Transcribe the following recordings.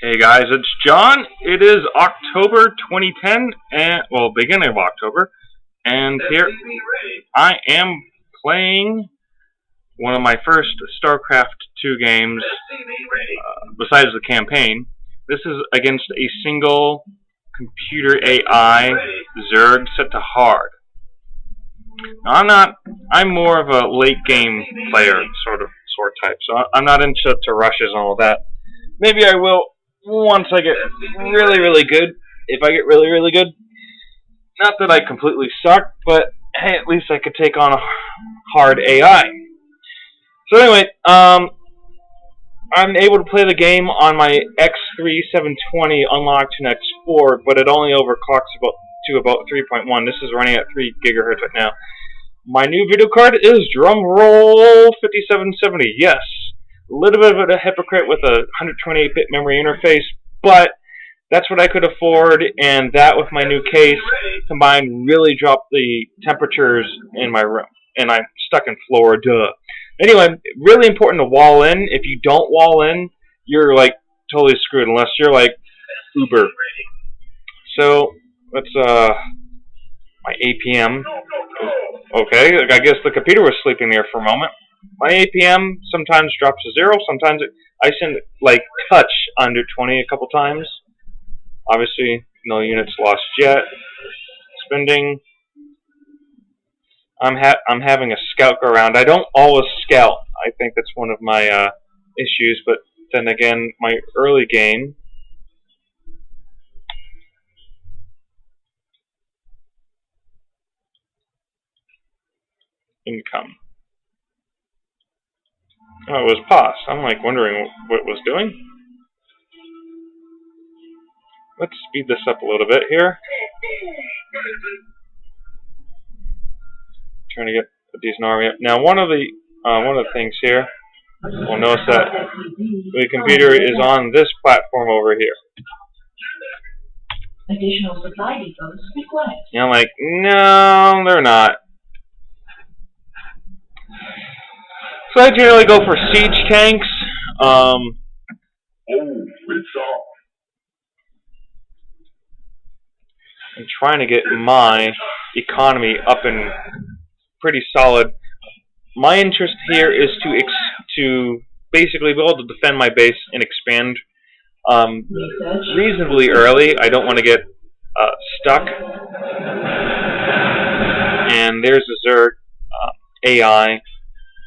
Hey guys, it's John. It is October 2010, and well, beginning of October, and here I am playing one of my first Starcraft 2 games, besides the campaign. This is against a single computer AI Zerg set to hard. Now, I'm more of a late game player sort type, so I'm not into rushes and all that. Maybe I will once I get really good. If I get really good, not that I completely suck, but hey, at least I could take on a hard AI. So anyway, I'm able to play the game on my X3 720 unlocked in X4, but it only overclocks to about 3.1. This is running at 3 gigahertz right now. My new video card is drumroll 5770. Yes, a little bit of a hypocrite with a 128-bit memory interface, but that's what I could afford, and that with my new case combined really dropped the temperatures in my room. And I'm stuck in Florida. Anyway, really important to wall in. If you don't wall in, you're like totally screwed unless you're like Uber. So that's my APM. Okay, I guess the computer was sleeping there for a moment. My APM sometimes drops to 0. Sometimes I send like touch under 20 a couple times. Obviously, no units lost yet. Spending. I'm having a scout go around. I don't always scout. I think that's one of my issues. But then again, my early game. Income. Oh, it was paused. I'm like wondering what it was doing. Let's speed this up a little bit here. Trying to get a decent army up. Now, one of the things here, we'll notice that the computer is on this platform over here. Additional supply depots required. And I'm like, no, they're not. So I generally go for siege tanks. I'm trying to get my economy up and pretty solid. My interest here is to basically be able to defend my base and expand reasonably early. I don't want to get stuck. And there's a Zerg AI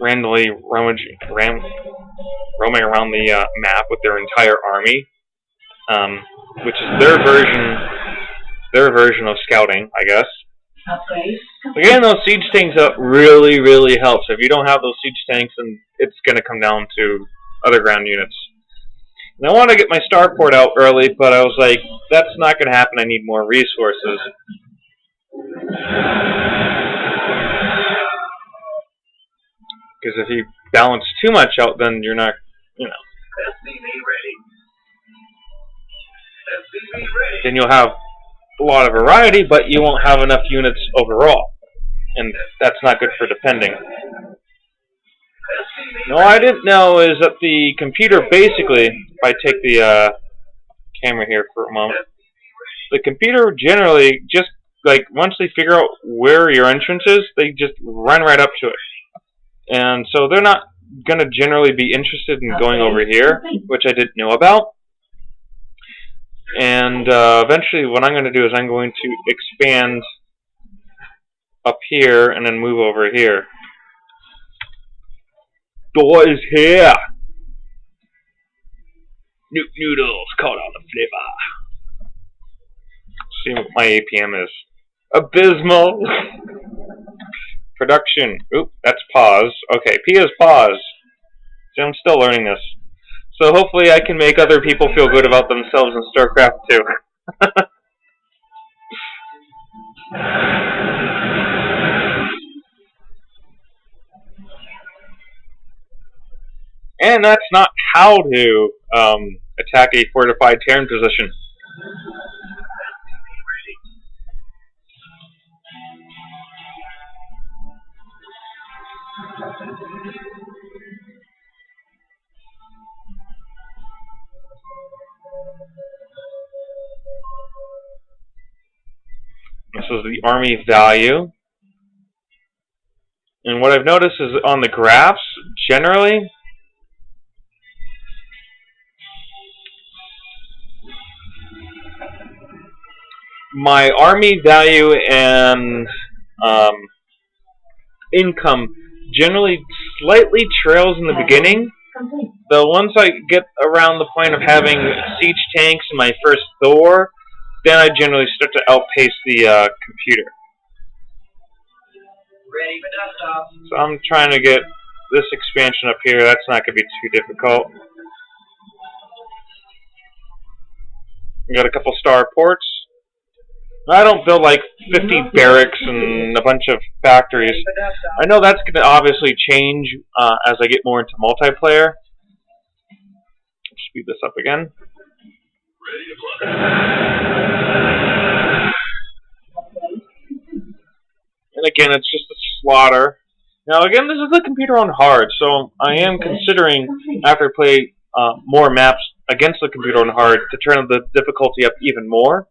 randomly roaming around the map with their entire army, which is their version of scouting, I guess. Again, those siege tanks really helps. If you don't have those siege tanks, then it's going to come down to other ground units. And I want to get my starport out early, but I was like, that's not going to happen. I need more resources. Because if you balance too much out, then you're not, then you'll have a lot of variety, but you won't have enough units overall. And that's not good for defending. No, I didn't know is that the computer basically, if I take the camera here for a moment, the computer generally just, like, once they figure out where your entrance is, they just run right up to it. And so they're not going to generally be interested in going over here, which I didn't know about. And eventually what I'm going to do is I'm going to expand up here and then move over here. Door is here! Noodles, caught on the flipper. See what my APM is. Abysmal! Production. Oop, that's pause. Okay, P is pause. See, I'm still learning this. So hopefully I can make other people feel good about themselves in StarCraft 2. And that's not how to attack a fortified Terran position. This is the army value. And what I've noticed is on the graphs, generally, my army value and income generally slightly trails in the beginning. Though once I get around the point of having siege tanks and my first Thor, then I generally start to outpace the computer. Ready for desktop. So I'm trying to get this expansion up here. That's not going to be too difficult. We got a couple starports. I don't build like 50 barracks and a bunch of factories. I know that's going to obviously change as I get more into multiplayer. Speed this up again. And again, it's just a slaughter. Now again, this is the computer on hard, so I am considering, after I play more maps against the computer on hard, to turn the difficulty up even more.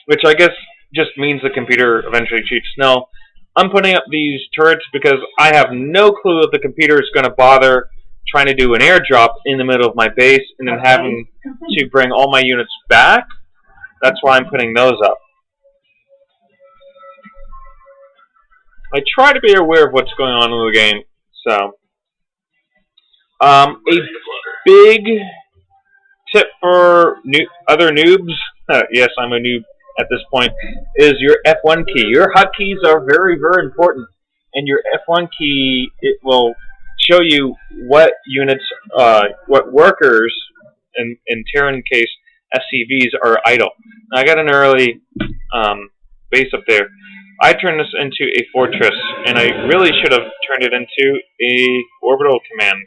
Which I guess just means the computer eventually cheats. No, I'm putting up these turrets because I have no clue if the computer is going to bother trying to do an airdrop in the middle of my base and then having to bring all my units back. That's why I'm putting those up. I try to be aware of what's going on in the game. So, a big tip for other noobs, yes, I'm a noob at this point, is your F1 key. Your hotkeys are very, very important. And your F1 key, it will show you what units, what workers, in Terran case, SCVs are idle. Now, I got an early base up there. I turned this into a fortress, and I really should have turned it into a orbital command.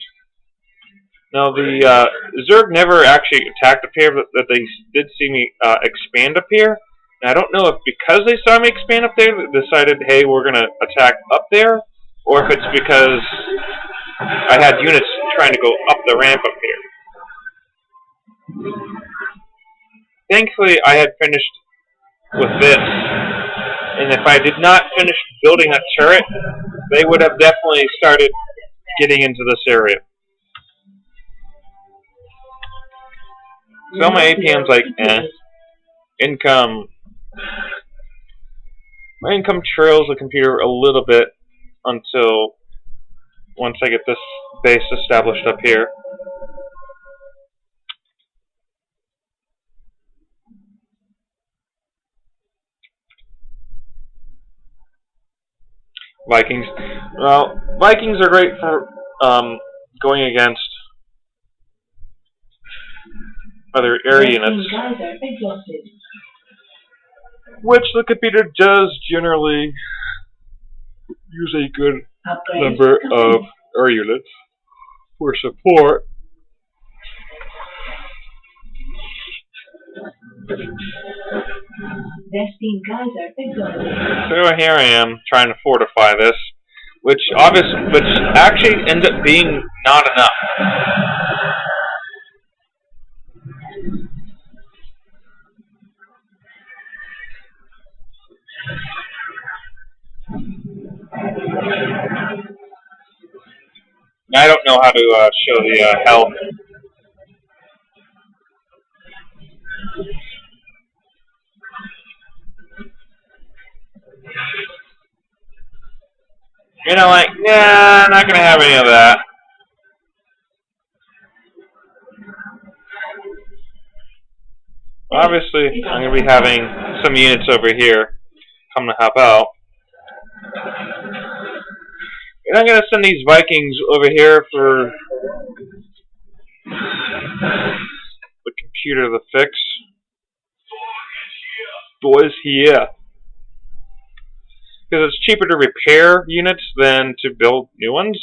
Now, the Zerg never actually attacked up here, but they did see me expand up here. And I don't know if because they saw me expand up there, they decided, hey, we're going to attack up there, or if it's because I had units trying to go up the ramp up here. Thankfully, I had finished with this. And if I did not finish building that turret, they would have definitely started getting into this area. So my APM's like, income. My income trails the computer a little bit until once I get this base established up here. Vikings. Well, Vikings are great for going against other air units, which the computer does generally use a good number of air units for support. So here I am trying to fortify this, which actually ends up being not enough. I don't know how to show the health. You know, like, nah, I'm not going to have any of that. Obviously, I'm going to be having some units over here come to help out. And I'm going to send these Vikings over here for the computer to fix. Boys here. Because it's cheaper to repair units than to build new ones.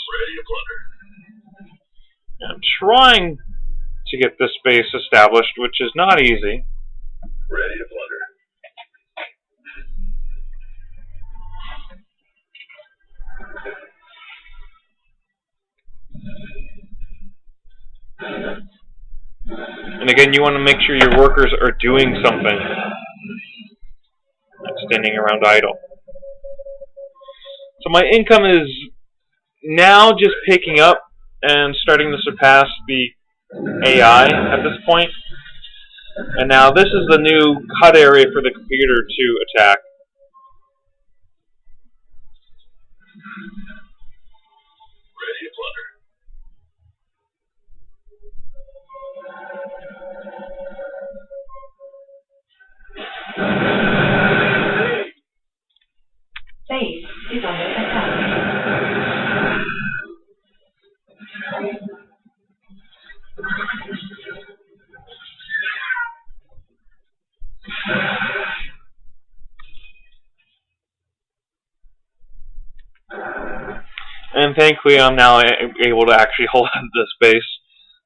I'm trying to get this base established, which is not easy. Ready to plunder. And again, you want to make sure your workers are doing something, not standing around idle. So my income is now just picking up and starting to surpass the AI at this point. And now this is the new cut area for the computer to attack. Ready to plunder. Base is under attack. And thankfully I'm now able to actually hold on to this base.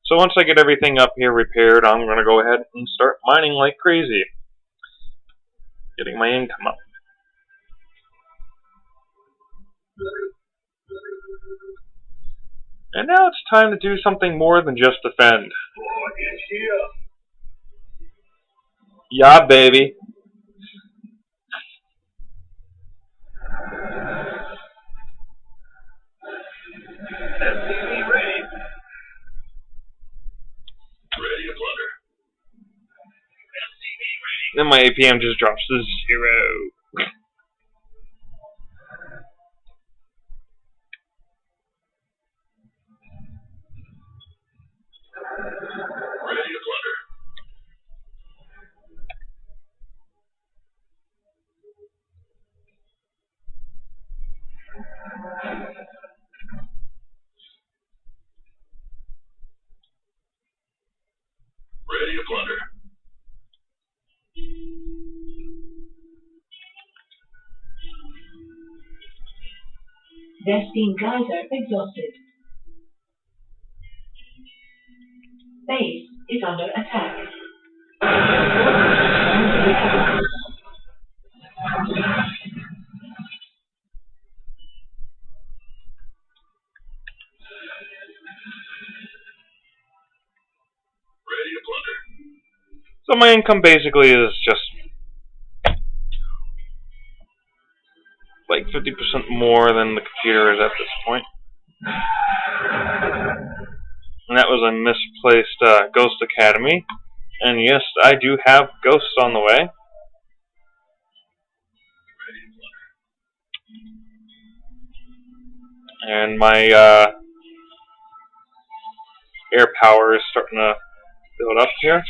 So once I get everything up here repaired, I'm going to go ahead and start mining like crazy. Getting my income up. And now it's time to do something more than just defend. Oh, it's here. Yeah, baby. SCV ready. Ready to plunder. SCV ready. Then my APM just drops to 0. Ready to plunder. Ready to plunder. Destin geyser exhausted. Base is under attack. Ready to plunder. So my income basically is just like 50% more than the computer is at this point. And that was a misplaced Ghost Academy. And yes, I do have ghosts on the way. And my air power is starting to build up here.